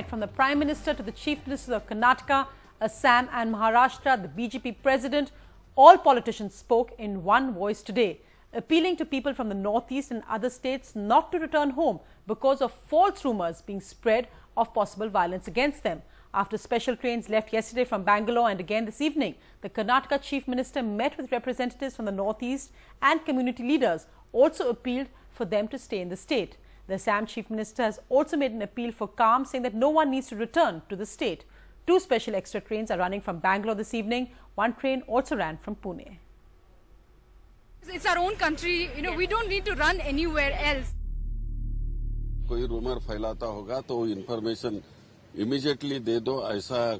From the Prime Minister to the Chief Ministers of Karnataka, Assam and Maharashtra, the BJP President, all politicians spoke in one voice today, appealing to people from the northeast and other states not to return home because of false rumours being spread of possible violence against them. After special trains left yesterday from Bangalore and again this evening, the Karnataka Chief Minister met with representatives from the northeast and community leaders, also appealed for them to stay in the state. The Assam Chief Minister has also made an appeal for calm, saying that no one needs to return to the state. 2 special extra trains are running from Bangalore this evening. 1 train also ran from Pune. It's our own country, we don't need to run anywhere else. कोई rumour फैलाता होगा तो information immediately दे दो, ऐसा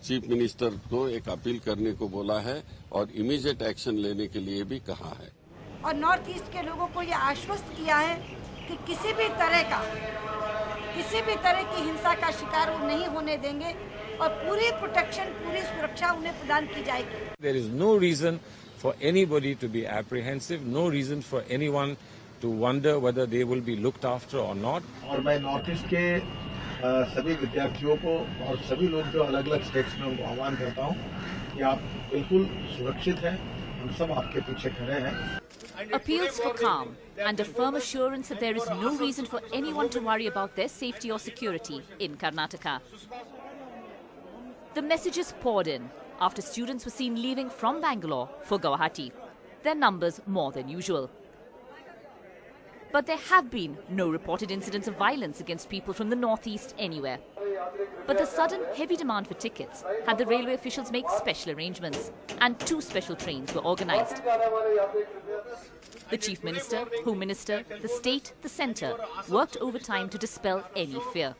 chief minister को एक appeal करने को बोला है और इमीडिएट एक्शन लेने के लिए भी कहा है। और नॉर्थ ईस्ट के लोगों को ये आश्वस्त किया है कि किसी भी तरह की हिंसा का शिकार वो नहीं होने देंगे और पूरी प्रोटेक्शन, पूरी सुरक्षा उन्हें प्रदान की जाएगी। There is no reason for anybody to be apprehensive, no reason for anyone to wonder whether they will be looked after or not. और मैं नॉर्थ ईस्ट के सभी विद्यार्थियों को और सभी लोग जो अलग-अलग स्टेट्स में उनको आह्वान करता हूं कि आप बिल्कुल सुरक्षित हैं, हम सब आपके पीछे खड़े हैं। Appeals for calm and a firm assurance that there is no reason for anyone to worry about their safety or security in Karnataka. The messages poured in after students were seen leaving from Bangalore for Guwahati, their numbers more than usual. But there have been no reported incidents of violence against people from the northeast anywhere. But the sudden heavy demand for tickets had the railway officials make special arrangements, and 2 special trains were organised. The Chief Minister, Home Minister, the state, the centre worked overtime to dispel any fear.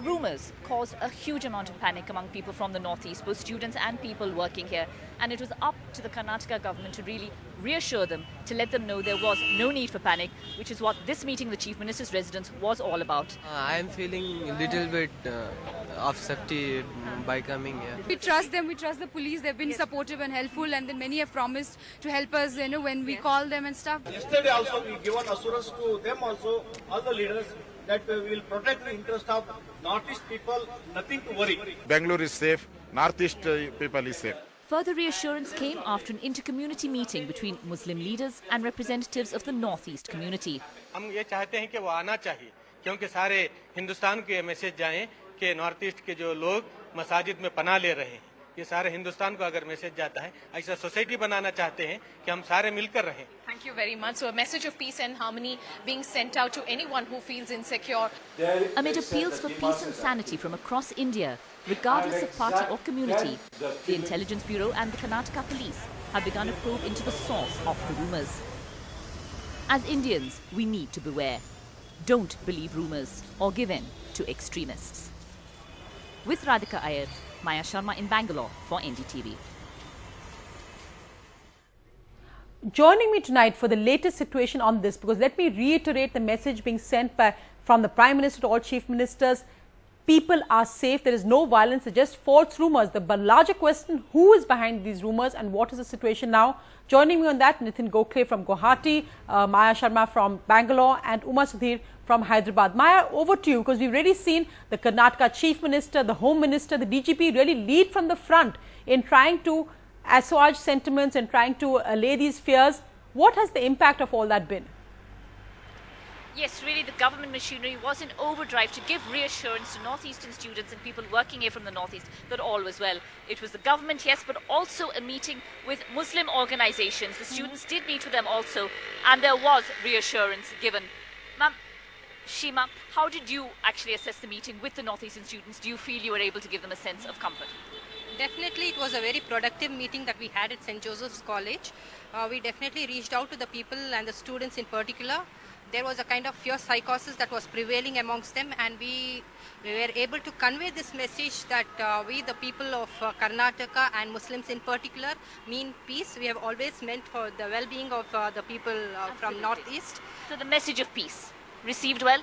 Rumours caused a huge amount of panic among people from the northeast, both students and people working here. And it was up to the Karnataka government to really reassure them, to let them know there was no need for panic, which is what this meeting, the Chief Minister's residence, was all about. I am feeling a little bit of safety by coming here. We trust them, we trust the police, they've been supportive and helpful, and then many have promised to help us, when we call them and stuff. Yesterday also we given assurance to them also, all the leaders, that we will protect the interest of Northeast people, nothing to worry. Bangalore is safe, Northeast people is safe. Further reassurance came after an inter-community meeting between Muslim leaders and representatives of the Northeast community. हम ये चाहते हैं कि वो आना चाहिए, क्योंकि सारे हिंदुस्तान को ये मैसेज जाए कि नॉर्थ ईस्ट के जो लोग मसाजिद में पनाह ले रहे हैं, ये सारे हिंदुस्तान को अगर मैसेज जाता है, ऐसा सोसाइटी बनाना चाहते हैं कि हम सारे मिलकर रहें। Thank you very much. So a message of peace and harmony being sent out to anyone who feels insecure. Amid appeals for peace and sanity from across India, regardless of party or community, the Intelligence Bureau and the Karnataka Police have begun a probe into the source of the rumours. As Indians, we need to beware. Don't believe rumours or give in to extremists. With Radhika Iyer, Maya Sharma in Bangalore for NDTV. Joining me tonight for the latest situation on this, because let me reiterate the message being sent from the Prime Minister to all Chief Ministers. People are safe. There is no violence. They're just false rumours. The larger question, who is behind these rumours and what is the situation now? Joining me on that, Nitin Gokhale from Guwahati, Maya Sharma from Bangalore and Uma Sudhir from Hyderabad. Maya, over to you, because we've already seen the Karnataka Chief Minister, the Home Minister, the DGP really lead from the front in trying to assuage sentiments and trying to allay these fears. What has the impact of all that been? Yes, really the government machinery was in overdrive to give reassurance to northeastern students and people working here from the northeast that all was well. It was the government, yes, but also a meeting with Muslim organizations. The students did meet with them also, and there was reassurance given. Ma'am, Shima, how did you actually assess the meeting with the northeastern students? Do you feel you were able to give them a sense of comfort? Definitely, it was a very productive meeting that we had at St. Joseph's College. We definitely reached out to the people and the students in particular. There was a kind of fear psychosis that was prevailing amongst them, and we were able to convey this message that we, the people of Karnataka and Muslims in particular, mean peace. We have always meant for the well-being of the people from Northeast. So the message of peace received well?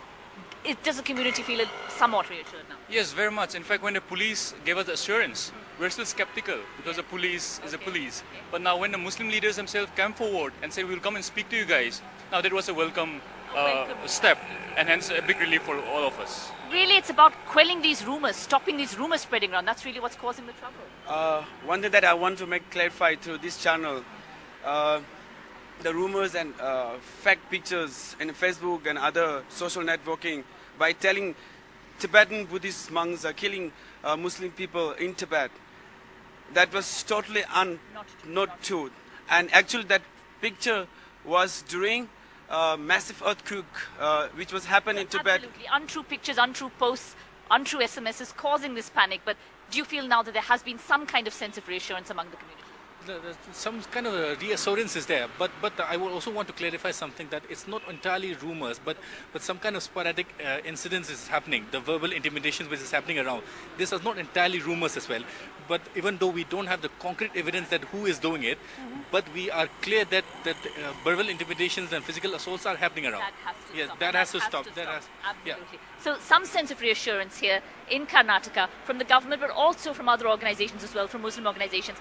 Does the community feel somewhat reassured now? Yes, very much. In fact, when the police gave us the assurance, we're still skeptical because the police is the police. But now when the Muslim leaders themselves came forward and said, we'll come and speak to you guys, now that was a welcome step, and hence a big relief for all of us. Really, it's about quelling these rumors, stopping these rumors spreading around. That's really what's causing the trouble. One thing that I want to make clarify through this channel, the rumors and fact pictures in Facebook and other social networking by telling Tibetan Buddhist monks are killing Muslim people in Tibet. That was totally not true. And actually that picture was during massive earthquake which was happening in Tibet. Absolutely. Untrue pictures, untrue posts, untrue SMSs causing this panic. But do you feel now that there has been some kind of sense of reassurance among the community? Some kind of reassurance is there, but I would also want to clarify something, that it's not entirely rumors, but some kind of sporadic incidents is happening. The verbal intimidations which is happening around. This is not entirely rumors as well. But even though we don't have the concrete evidence that who is doing it, but we are clear that verbal intimidations and physical assaults are happening around. That has to stop. Absolutely. So some sense of reassurance here in Karnataka from the government, but also from other organizations as well, from Muslim organizations,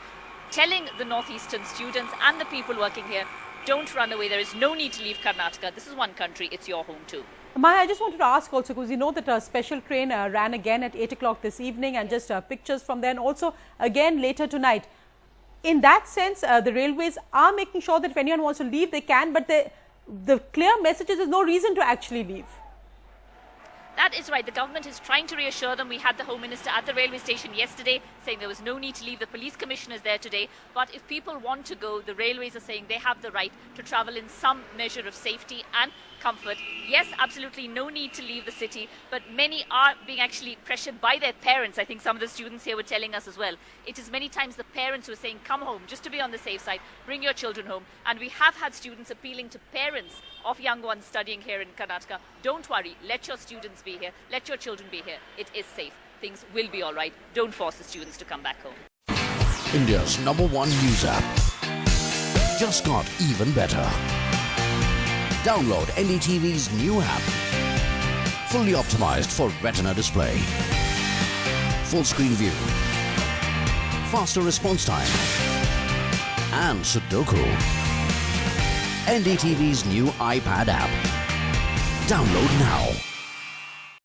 telling the northeastern students and the people working here, don't run away. There is no need to leave Karnataka. This is one country. It's your home too. Maya, I just wanted to ask also, because you know that a special train ran again at 8 o'clock this evening, and just pictures from there, and also again later tonight. In that sense, the railways are making sure that if anyone wants to leave, they can, but the clear message is there's no reason to actually leave. That is right. The government is trying to reassure them. We had the Home Minister at the railway station yesterday saying there was no need to leave. The police commissioner is there today. But if people want to go, the railways are saying they have the right to travel in some measure of safety and comfort. Yes, absolutely no need to leave the city, but many are being actually pressured by their parents. I think some of the students here were telling us as well. It is many times the parents who are saying, come home, just to be on the safe side, bring your children home. And we have had students appealing to parents of young ones studying here in Karnataka. Don't worry, let your students be here, let your children be here. It is safe. Things will be all right. Don't force the students to come back home. India's #1 news app just got even better. Download NDTV's new app. Fully optimized for retina display. Full screen view. Faster response time. And Sudoku. NDTV's new iPad app. Download now.